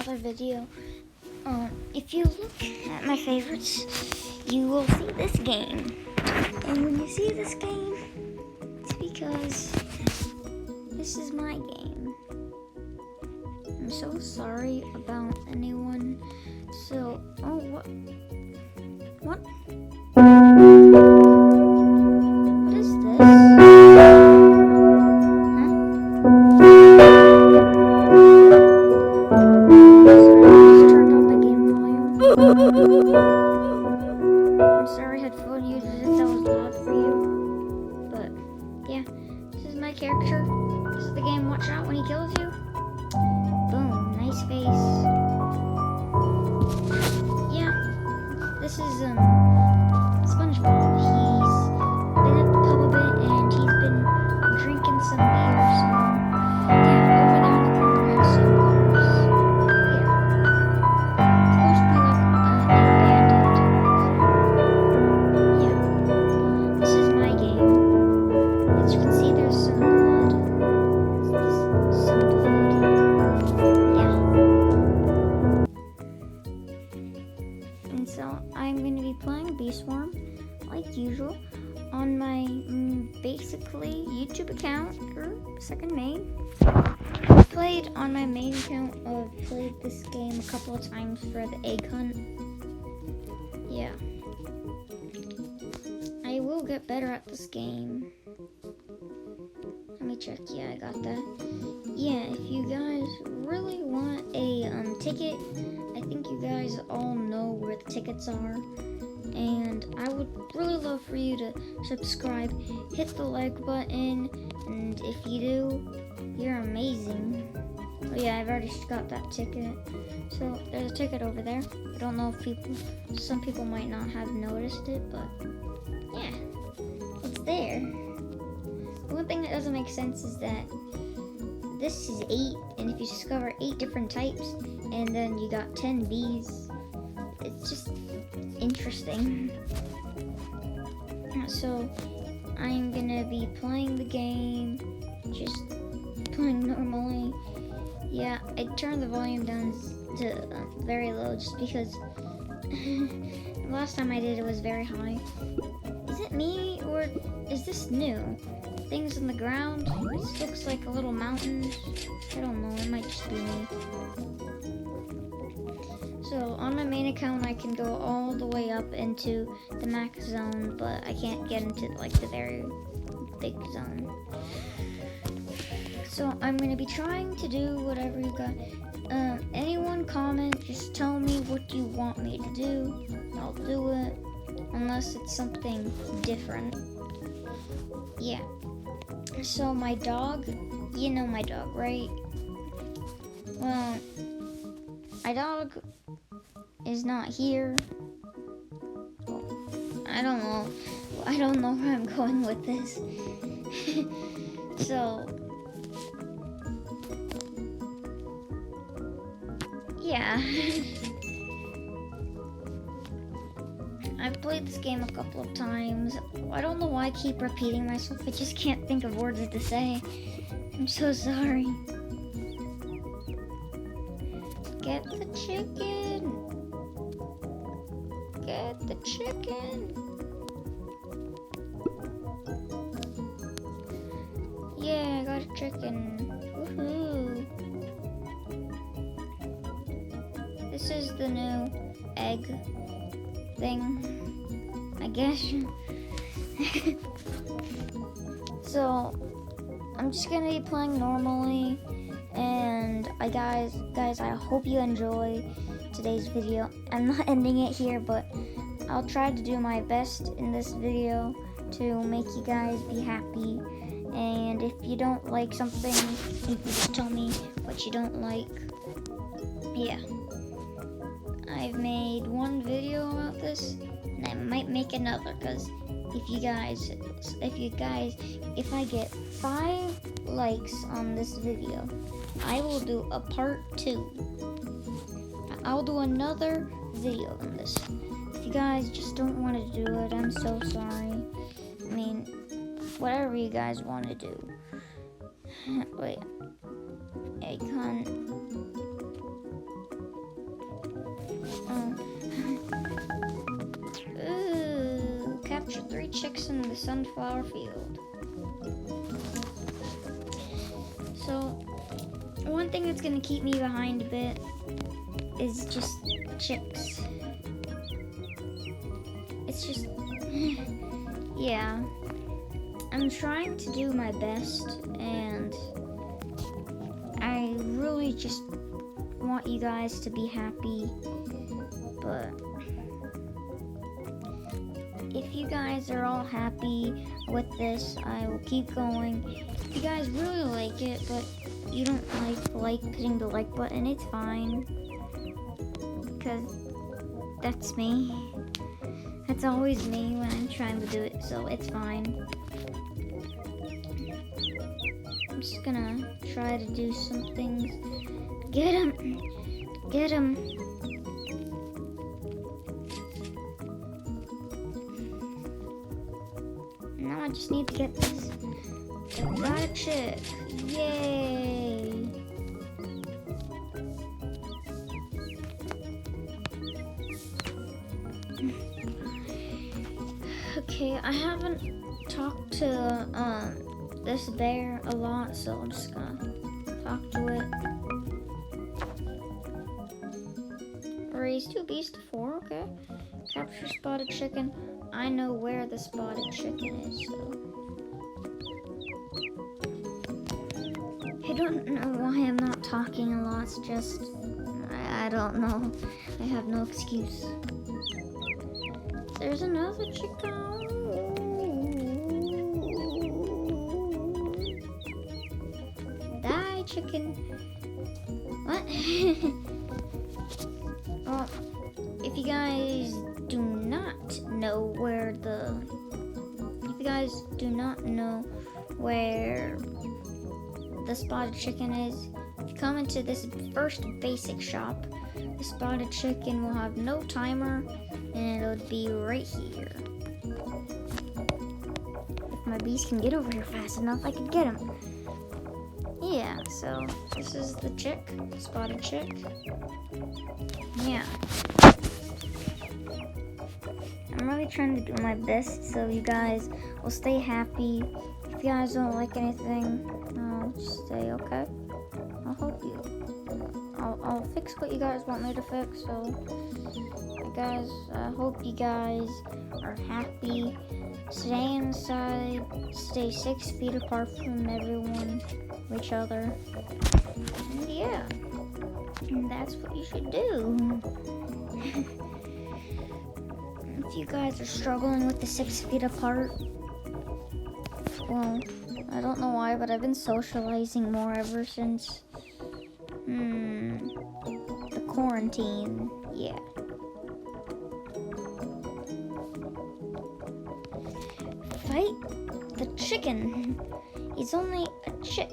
another video. If you look at my favorites, you will see this game. And when you see this game, it's because this is my game. I'm so sorry about anyone. So, what? What is this? I'm sorry, headphone users, if that was loud for you. But, yeah, this is my character. This is the game. Watch out when he kills you. Boom, nice face. Yeah, this is, SpongeBob. He's been at the pub a bit, and he's been drinking some beer, so, yeah, over there in the corner I have some cars. Yeah. It's supposed to be like, abandoned. Yeah. This is my game. As you can see, there's some blood. Some blood. Yeah. And so, I'm going to be playing Bee Swarm, like usual, on my, basically, YouTube account, or second main. I've played on my main account. I've played this game a couple of times for the egg hunt. Yeah. I will get better at this game. Let me check. Yeah, I got that. Yeah, if you guys really want a ticket, I think you guys all know where the tickets are. And I would really love for you to subscribe, hit the like button, and if you do, you're amazing. Oh yeah, I've already got that ticket. So there's a ticket over there. I don't know if some people might not have noticed it, but yeah, it's there. The one thing that doesn't make sense is that this is 8, and if you discover 8 different types, and then you got 10 bees, it's just interesting. So I'm gonna be playing the game, just playing normally. Yeah, I turned the volume down to very low just because last time I did it was very high. Is it me, or is this new? Things on the ground? This looks like a little mountain. I don't know, it might just be me. So on my main account, I can go all the way up into the max zone, but I can't get into like the very big zone. So I'm gonna be trying to do whatever you got. Anyone comment, just tell me what you want me to do. I'll do it, unless it's something different. Yeah. So my dog, you know my dog, right? Well, my dog is not here. I don't know where I'm going with this. So, yeah. I've played this game a couple of times. I don't know why I keep repeating myself. I just can't think of words to say. I'm so sorry. Get the chicken. Get the chicken. Yeah, I got a chicken. Woohoo. This is the new egg thing, I guess. So, I'm just gonna be playing normally. And guys, I hope you enjoy today's video. I'm not ending it here, but I'll try to do my best in this video to make you guys be happy. And if you don't like something, you can just tell me what you don't like. Yeah. I've made one video about this, and I might make another, because if I get 5 likes on this video, I will do a part 2. I'll do another video on this. If you guys just don't want to do it, I'm so sorry. I mean, whatever you guys want to do. Wait. Egg hunt. 3 chicks in the sunflower field. So, one thing that's gonna keep me behind a bit is just chicks. It's just, yeah. I'm trying to do my best, and I really just want you guys to be happy, but if you guys are all happy with this, I will keep going. If you guys really like it, but you don't like hitting the like button, it's fine, because that's me. That's always me when I'm trying to do it, so it's fine. I'm just gonna try to do some things. Get him! Get him! Now I just need to get this. Got a chick! Yay! Okay, I haven't talked to this bear a lot, so I'm just gonna talk to it. Raise 2 bees to 4, okay. Capture spotted chicken. I know where the spotted chicken is, so. I don't know why I'm not talking a lot, it's just, I don't know. I have no excuse. There's another chicken. Die, chicken. What? Well, if you guys do not know where the spotted chicken is, if you come into this first basic shop, the spotted chicken will have no timer, and it'll be right here. If my bees can get over here fast enough, I could get him. Yeah, so this is the chick, spotted chick. Yeah. I'm really trying to do my best so you guys will stay happy. If you guys don't like anything, I'll just stay okay. I'll help you. I'll fix what you guys want me to fix. So, guys, I hope you guys are happy. Stay inside. Stay 6 feet apart from everyone, each other. And yeah, that's what you should do. If you guys are struggling with the 6 feet apart, well, I don't know why, but I've been socializing more ever since the quarantine. Yeah. Fight the chicken. He's only a chick,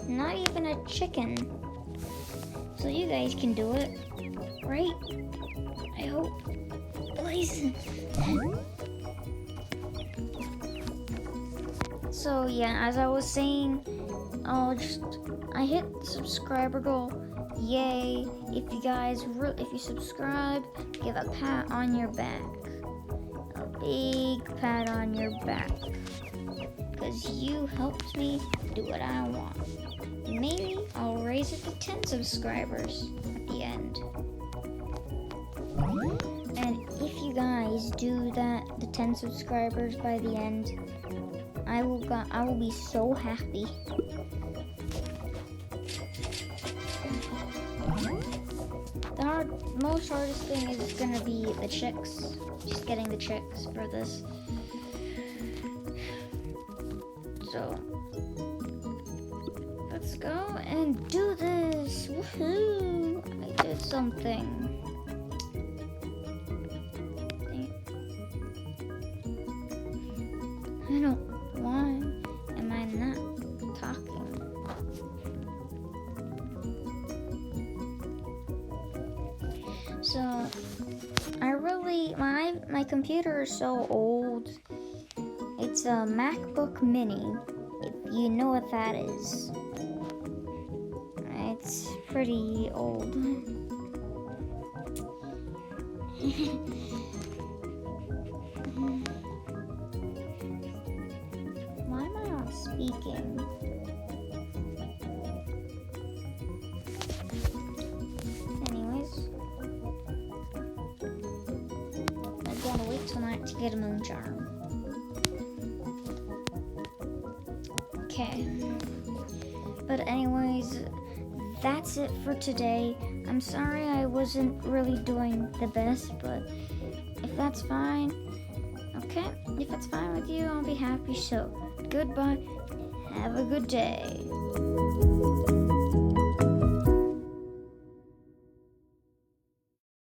not even a chicken. So you guys can do it, right? I hope. Please. So yeah, as I was saying, I hit the subscriber goal. Yay! If you subscribe, give a pat on your back. A big pat on your back. Because you helped me do what I want. Maybe I'll raise it to 10 subscribers at the end. And if you guys do that, the 10 subscribers by the end, I will be so happy. The most hardest thing is gonna be the chicks. Just getting the chicks for this. So let's go and do this. Woohoo! I did something. I don't. Why am I not talking? So my computer is so old. It's a MacBook Mini, if you know what that is. It's pretty old. to get a moon charm. Okay. But anyways, that's it for today. I'm sorry I wasn't really doing the best, but if that's fine, okay. If it's fine with you, I'll be happy. So, goodbye. Have a good day.